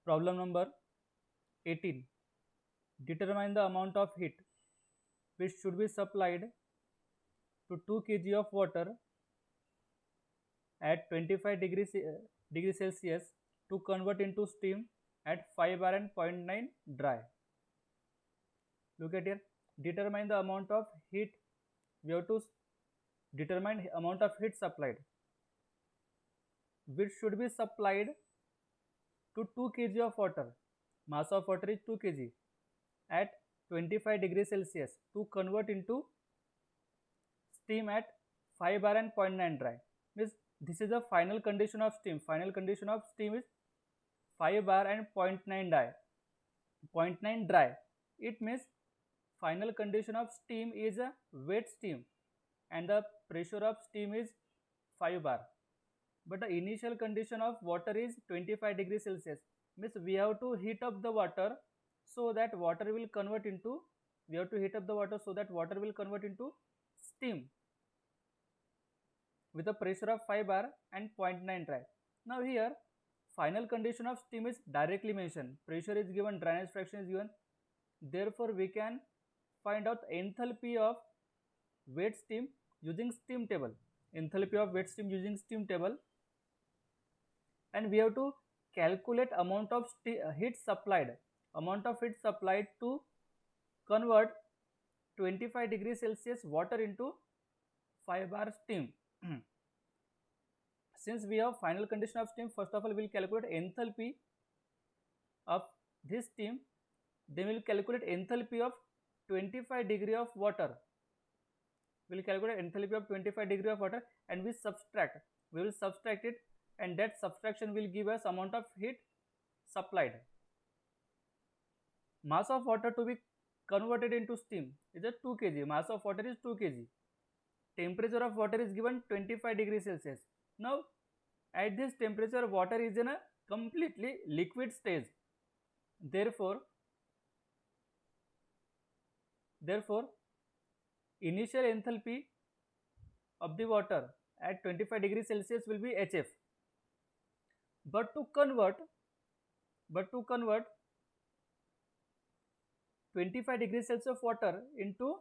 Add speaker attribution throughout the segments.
Speaker 1: Problem number 18. Determine the amount of heat which should be supplied to 2 kg of water at 25 degrees Celsius to convert into steam at 5 bar and zero point 0.9 dry. Look at here. Determine the amount of heat. We have to determine amount of heat supplied which should be supplied to 2 kg of water. Mass of water is 2 kg at 25 degrees Celsius to convert into steam at 5 bar and 0.9 dry. Means this is the final condition of steam. Final condition of steam is 5 bar and 0.9 dry. 0.9 dry. It means final condition of steam is a wet steam and the pressure of steam is 5 bar. But the initial condition of water is 25 degrees Celsius. Means we have to heat up the water so that water will convert into steam with a pressure of 5 bar and 0.9 dry. Now here final condition of steam is directly mentioned. Pressure is given, dryness fraction is given. Therefore we can find out enthalpy of wet steam using steam table. Enthalpy of wet steam using steam table, and we have to calculate amount of heat supplied to convert 25 degrees Celsius water into 5 bar steam. Since we have final condition of steam, first of all we will calculate enthalpy of this steam, then we will calculate enthalpy of 25 degree of water. We will calculate enthalpy of 25 degree of water and we will subtract it, and that subtraction will give us amount of heat supplied. Mass of water to be converted into steam is a 2 kg. Mass of water is 2 kg. Temperature of water is given 25 degrees Celsius. Now at this temperature water is in a completely liquid stage. Therefore initial enthalpy of the water at 25 degrees Celsius will be HF. But to convert 25 degrees Celsius of water into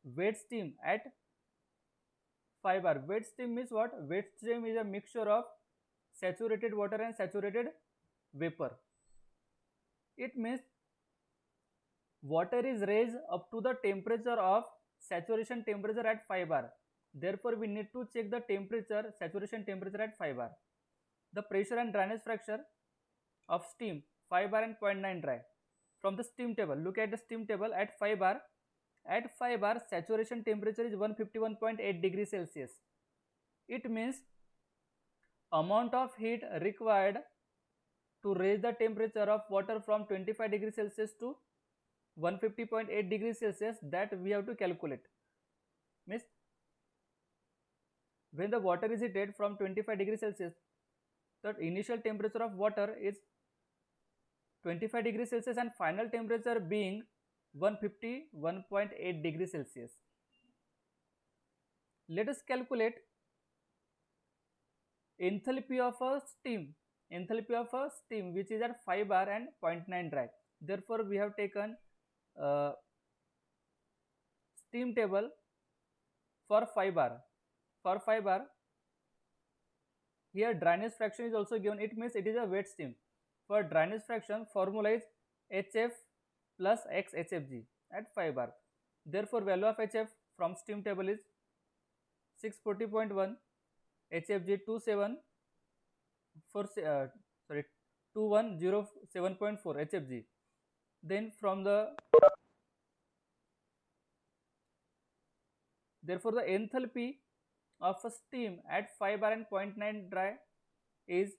Speaker 1: wet steam at 5 bar. Wet steam means what? Wet steam is a mixture of saturated water and saturated vapor. It means water is raised up to the temperature of saturation temperature at 5 bar. Therefore we need to check the temperature, saturation temperature at 5 bar. The pressure and dryness fraction of steam 5 bar and 0.9 dry. From the steam table, look at the steam table at 5 bar. At 5 bar saturation temperature is 151.8 degrees Celsius. It means amount of heat required to raise the temperature of water from 25 degrees Celsius to 150.8 degrees Celsius, that we have to calculate. Means when the water is heated from 25 degrees Celsius, the initial temperature of water is 25 degrees Celsius and final temperature being 151.8 degrees Celsius. Let us calculate enthalpy of a steam which is at 5 bar and 0.9 dry. Therefore we have taken steam table for 5 bar. For 5 bar, here dryness fraction is also given. It means it is a wet steam. For dryness fraction, formula is HF plus X HFG at 5 bar. Therefore value of HF from steam table is 640.1, HFG 2107.4 HFG. Then from the therefore the enthalpy of a steam at 5 bar and 0.9 dry is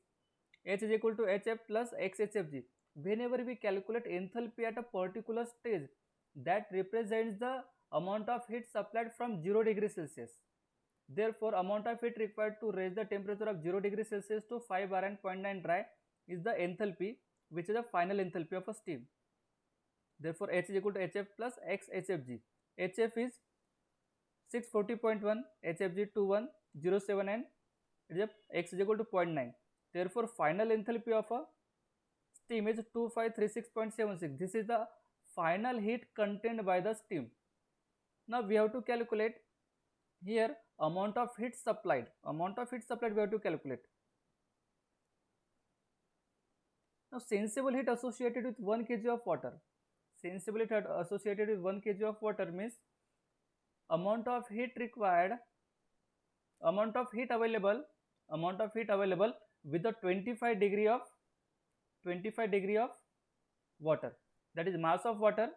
Speaker 1: H is equal to HF plus X HFG. Whenever we calculate enthalpy at a particular stage, that represents the amount of heat supplied from 0 degrees Celsius. Therefore amount of heat required to raise the temperature of 0 degrees Celsius to 5 bar and 0.9 dry is the enthalpy, which is the final enthalpy of a steam. Therefore H is equal to HF plus X HFG. HF is 640.1, HFG 2107, and X is equal to 0.9. Therefore final enthalpy of a steam is 2536.76. This is the final heat contained by the steam. Now we have to calculate here amount of heat supplied. Amount of heat supplied we have to calculate. Now sensible heat associated with 1 kg of water. Sensible heat associated with 1 kg of water means amount of heat required, amount of heat available with the 25 degree of water. That is mass of water,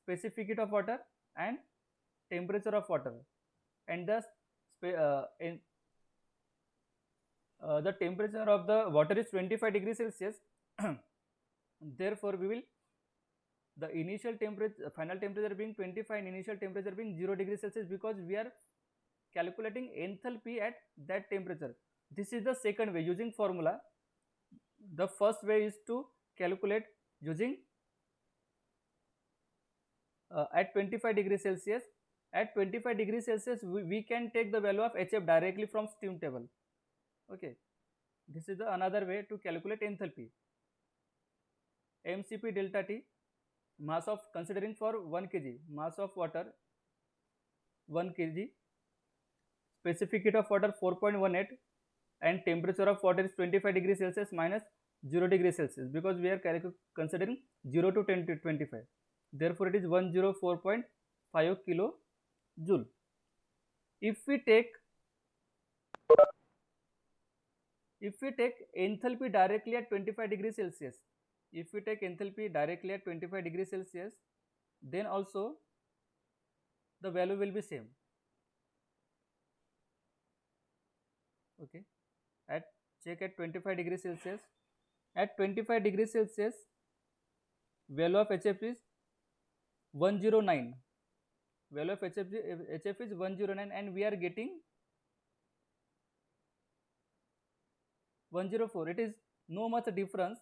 Speaker 1: specific heat of water, and temperature of water. And the the temperature of the water is 25 degrees Celsius. Therefore, we will the initial temperature, final temperature being 25 and initial temperature being 0 degrees Celsius, because we are calculating enthalpy at that temperature. This is the second way using formula. The first way is to calculate using at 25 degrees Celsius. At 25 degrees Celsius, we can take the value of HF directly from steam table. Okay, this is the another way to calculate enthalpy. mCp delta T, mass of, considering for 1 kg, mass of water 1 kg, specific heat of water 4.18, and temperature of water is 25 degrees Celsius minus 0 degrees Celsius, because we are considering 0 to 10 to 25. Therefore, it is 104.5 kilojoule. If we take enthalpy directly at 25 degrees Celsius, then also the value will be same. Okay, check at 25 degrees Celsius. At 25 degrees Celsius, value of HF is 109. Value of HF is 109, and we are getting 104. It is no much difference,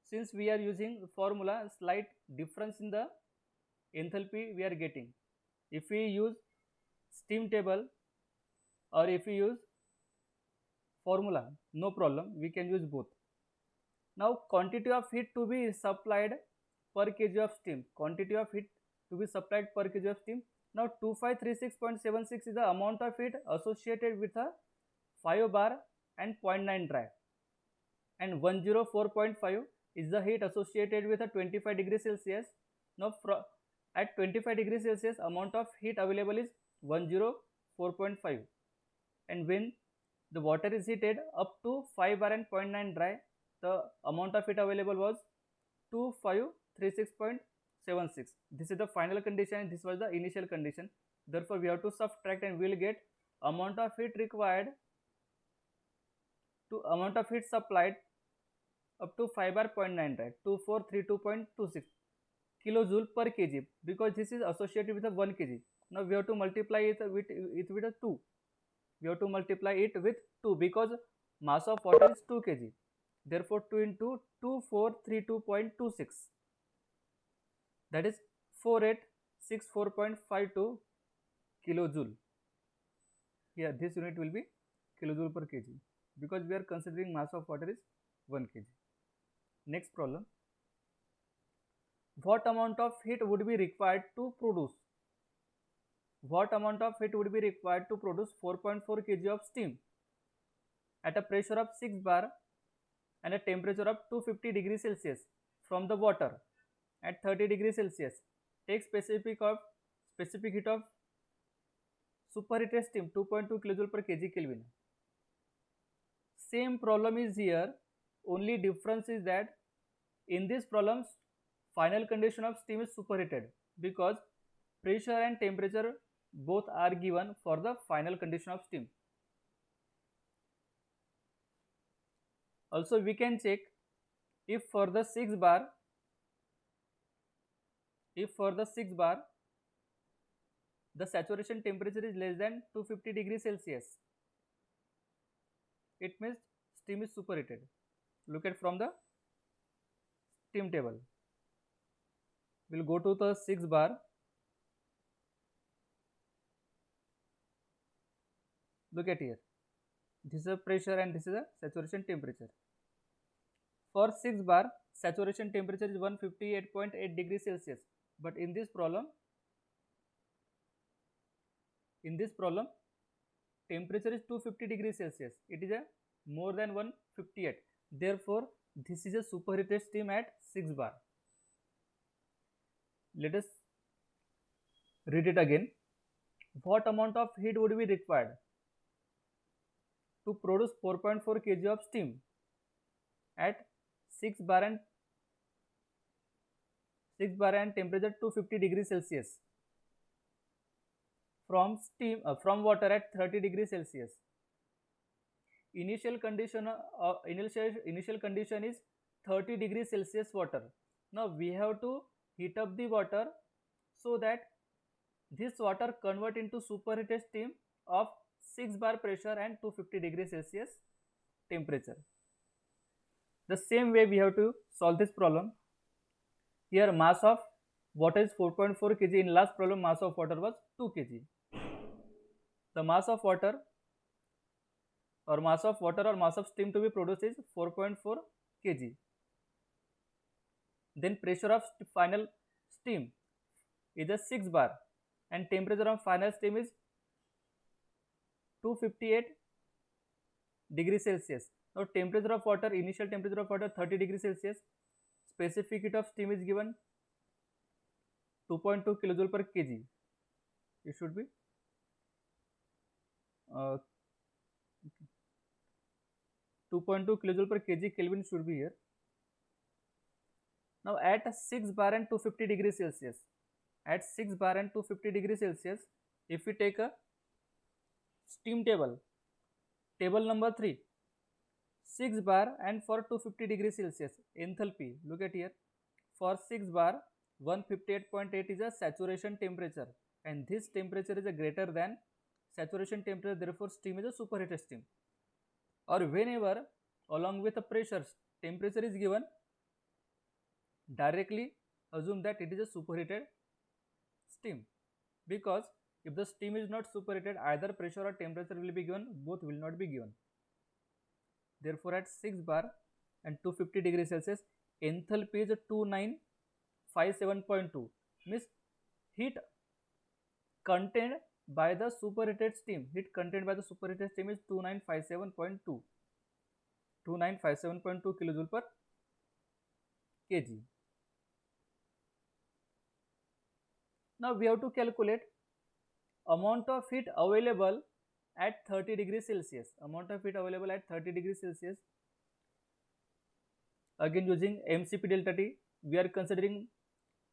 Speaker 1: since we are using formula. Slight difference in the enthalpy we are getting. If we use steam table or if we use formula, no problem, we can use both. Now quantity of heat to be supplied per kg of steam. Quantity of heat to be supplied per kg of steam. Now 2536.76 is the amount of heat associated with a 5 bar and 0.9 dry, and 104.5 is the heat associated with a 25 degrees Celsius. Now at 25 degrees Celsius, amount of heat available is 104.5, and when the water is heated up to 5 bar and 0.9 dry, the amount of heat available was 2536.76. This is the final condition and this was the initial condition. Therefore, we have to subtract and we will get amount of heat required to amount of heat supplied up to 5 bar 0.9 dry, 2432.26 kilojoule per kg, because this is associated with a 1 kg. Now we have to multiply it with a 2. We have to multiply it with 2 because mass of water is 2 kg. Therefore, 2 into 2432.26, that is 4864.52 kilojoule. Here this unit will be kilojoule per kg, because we are considering mass of water is 1 kg. Next problem. What amount of heat would be required to produce? What amount of heat would be required to produce 4.4 kg of steam at a pressure of 6 bar and a temperature of 250 degrees Celsius from the water at 30 degrees Celsius? Take specific heat of superheated steam 2.2 kilojoule per kg Kelvin. Same problem is here, only difference is that in this problem final condition of steam is superheated, because pressure and temperature both are given for the final condition of steam. Also we can check if for the 6 bar the saturation temperature is less than 250 degrees Celsius, it means steam is superheated. Look at from the steam table. We'll go to the 6 bar. Look at here. This is a pressure and this is a saturation temperature. For 6 bar, saturation temperature is 158.8 degrees Celsius. But in this problem, temperature is 250 degrees Celsius. It is a more than 158. Therefore, this is a superheated steam at 6 bar. Let us read it again. What amount of heat would be required to produce 4.4 kg of steam at 6 bar and temperature 250 degrees Celsius from water at 30 degrees Celsius. Initial condition is 30 degrees Celsius water. Now we have to heat up the water so that this water convert into superheated steam of 6 bar pressure and 250 degrees Celsius temperature. The same way we have to solve this problem. Here mass of water is 4.4 kg. In last problem mass of water was 2 kg. The mass of water or mass of steam to be produced is 4.4 kg. Then pressure of final steam is a 6 bar and temperature of final steam is 258 degrees Celsius. Now temperature of water, initial temperature of water 30 degrees Celsius, specific heat of steam is given 2.2 kilojoule per kg. It should be 2.2 kilojoule per kg. Kelvin should be here. Now at 6 bar and 250 degrees Celsius, if we take a steam table number 3, 6 bar and for 250 degrees Celsius, enthalpy, look at here, for 6 bar 158.8 is a saturation temperature and this temperature is a greater than saturation temperature, therefore steam is a superheated steam. Or whenever along with the pressure temperature is given, directly assume that it is a superheated steam, because if the steam is not superheated, either pressure or temperature will be given, both will not be given. Therefore at 6 bar and 250 degrees Celsius, enthalpy is 2957.2, means heat contained by the superheated steam is 2957.2 kilojoule per kg. Now we have to calculate amount of heat available at 30 degrees Celsius. Again using MCP delta T, we are considering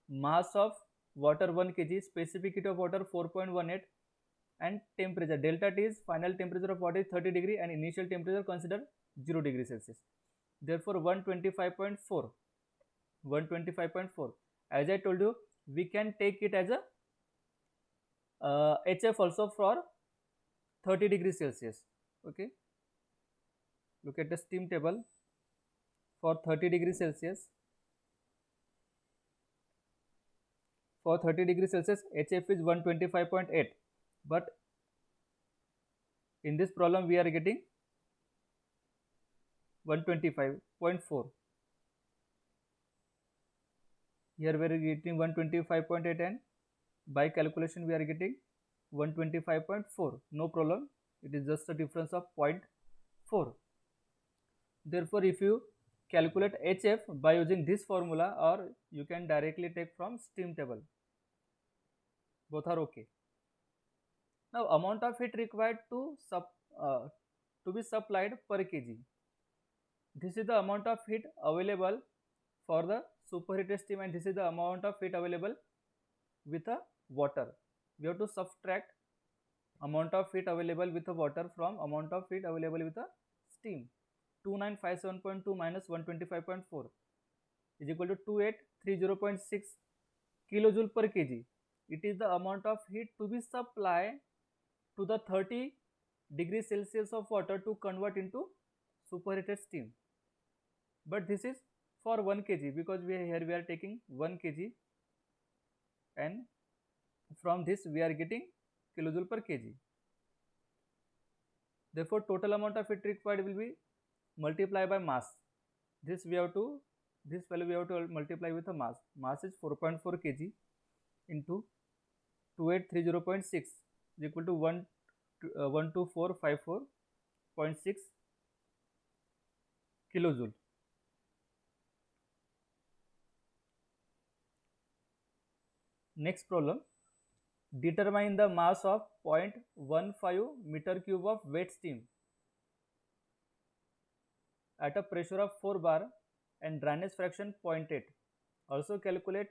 Speaker 1: mass of water 1 kg, specific heat of water 4.18 and temperature delta T is final temperature of water is 30 degree and initial temperature consider 0 degree Celsius. Therefore 125.4. As I told you, we can take it as a HF also for 30 degrees Celsius. Okay, look at the steam table for 30 degrees Celsius. For 30 degrees Celsius, HF is 125.8, but in this problem we are getting 125.4. Here we are getting 125.8 and by calculation we are getting 125.4. No problem, it is just a difference of 0.4. Therefore if you calculate HF by using this formula, or you can directly take from steam table, both are okay. Now amount of heat required to be supplied per kg. This is the amount of heat available for the superheated steam and this is the amount of heat available with a water. We have to subtract amount of heat available with the water from amount of heat available with the steam. 2957.2 minus 125.4 is equal to 2830.6 kilojoule per kg. It is the amount of heat to be supplied to the 30 degrees Celsius of water to convert into superheated steam. But this is for 1 kg because we are taking 1 kg and from this we are getting kilojoule per kg. Therefore total amount of heat required will be multiplied by mass. this value we have to multiply with the mass. Mass is 4.4 kg into 2830.6 is equal to 12454.6 kilojoule. Next problem, determine the mass of 0.15 meter cube of wet steam at a pressure of 4 bar and dryness fraction 0.8. Also calculate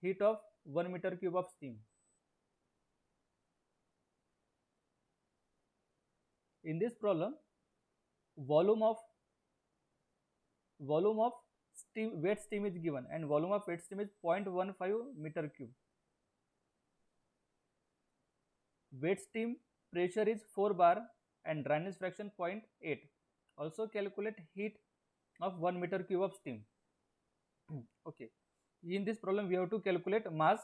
Speaker 1: heat of 1 meter cube of steam. In this problem, volume of wet steam is given and volume of wet steam is 0.15 meter cube. Wet steam pressure is 4 bar and dryness fraction 0.8. Also calculate heat of 1 meter cube of steam. Okay, in this problem we have to calculate mass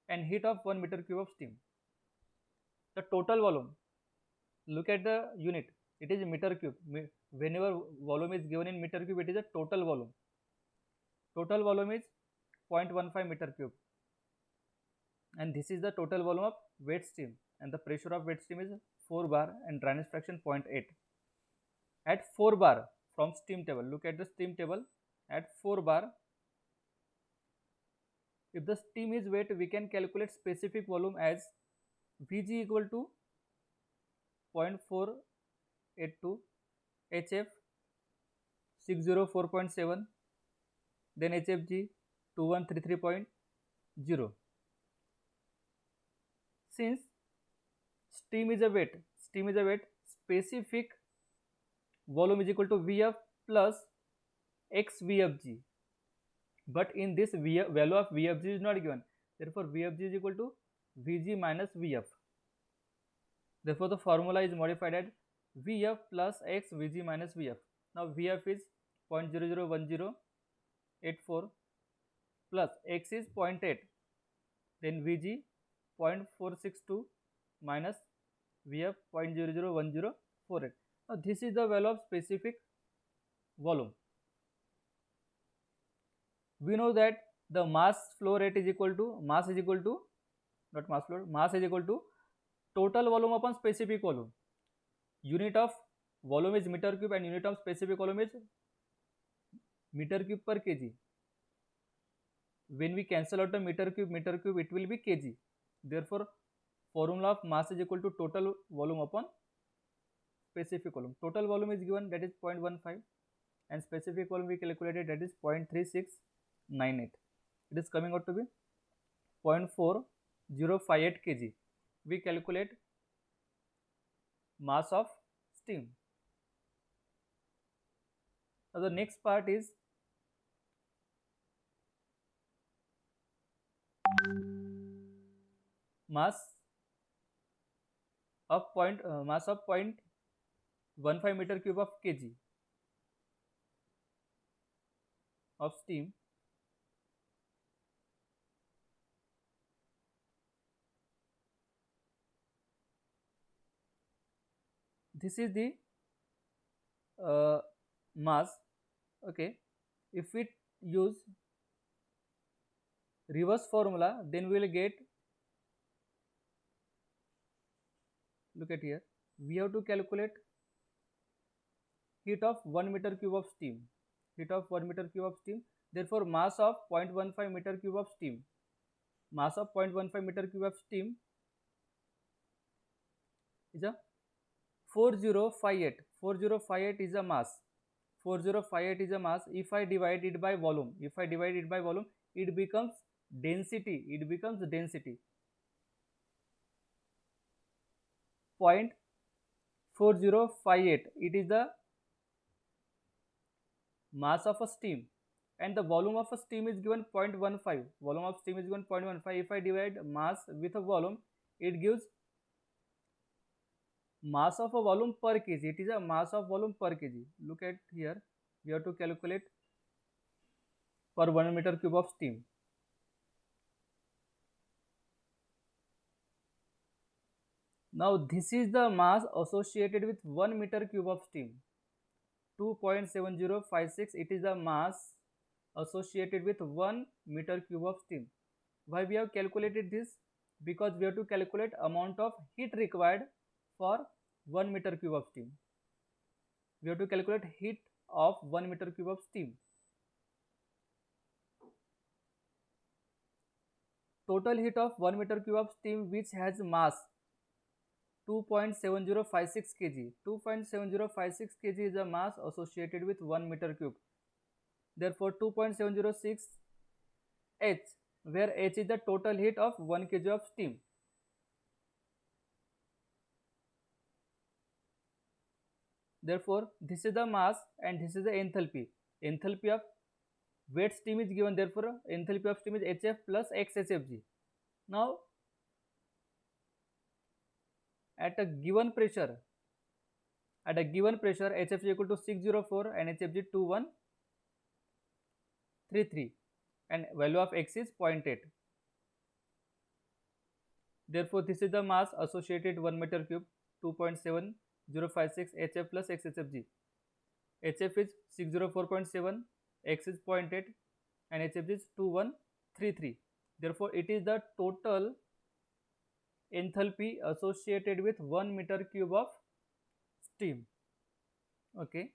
Speaker 1: and heat of 1 meter cube of steam. The total volume, look at the unit, it is meter cube. Whenever volume is given in meter cube, it is a total volume. Total volume is 0.15 meter cube, and this is the total volume of wet steam, and the pressure of wet steam is 4 bar and dryness fraction 0.8. At 4 bar from steam table, look at the steam table. At 4 bar, if the steam is wet, we can calculate specific volume as Vg equal to 0.482 HF 604.7, then HFG 2133.0. Since steam is a wet, specific volume is equal to Vf plus x Vfg, but in this value of Vfg is not given, therefore Vfg is equal to Vg minus Vf. Therefore the formula is modified at Vf plus x Vg minus Vf. Now Vf is 0.001084 plus x is 0.8, then Vg 0.462 minus Vf 0.001048. Now this is the value of specific volume. We know that the mass flow rate is equal to mass is equal to total volume upon specific volume. Unit of volume is meter cube and unit of specific volume is meter cube per kg. When we cancel out the meter cube, it will be kg. Therefore formula of mass is equal to total volume upon specific volume. Total volume is given, that is 0.15, and specific volume we calculated, that is 0.3698. It is coming out to be 0.4058 kg. We calculate mass of steam. Now the next part is mass of 0.15 meter cube of kg of steam. This is the mass. Okay, if we use reverse formula, then we will get, look at here, we have to calculate heat of 1 meter cube of steam. Therefore mass of 0.15 meter cube of steam, is a 4058. 4058 is a mass. If I divide it by volume, it becomes density. 0.4058. It is the mass of a steam, and the volume of a steam is given 0.15. If I divide mass with a volume, it gives mass of a volume per kg. It is a mass of volume per kg. Look at here, we have to calculate per 1 meter cube of steam. Now this is the mass associated with 1 meter cube of steam. 2.7056, it is the mass associated with 1 meter cube of steam. Why we have calculated this? Because we have to calculate amount of heat required for 1 meter cube of steam. We have to calculate heat of 1 meter cube of steam. Total heat of 1 meter cube of steam which has mass 2.7056 kg. 2.7056 kg is the mass associated with 1 meter cube. Therefore 2.706 H, where H is the total heat of 1 kg of steam. Therefore this is the mass and this is the enthalpy. Enthalpy of wet steam is given, therefore enthalpy of steam is HF plus XHFG. Now at a given pressure, HF is equal to 604 and HFG 2133 and value of X is 0.8. Therefore this is the mass associated 1 meter cube 2.7056 HF plus XHFG. HF is 604.7, X is 0.8 and HF is 2133. Therefore it is the total enthalpy associated with 1 meter cube of steam. Okay.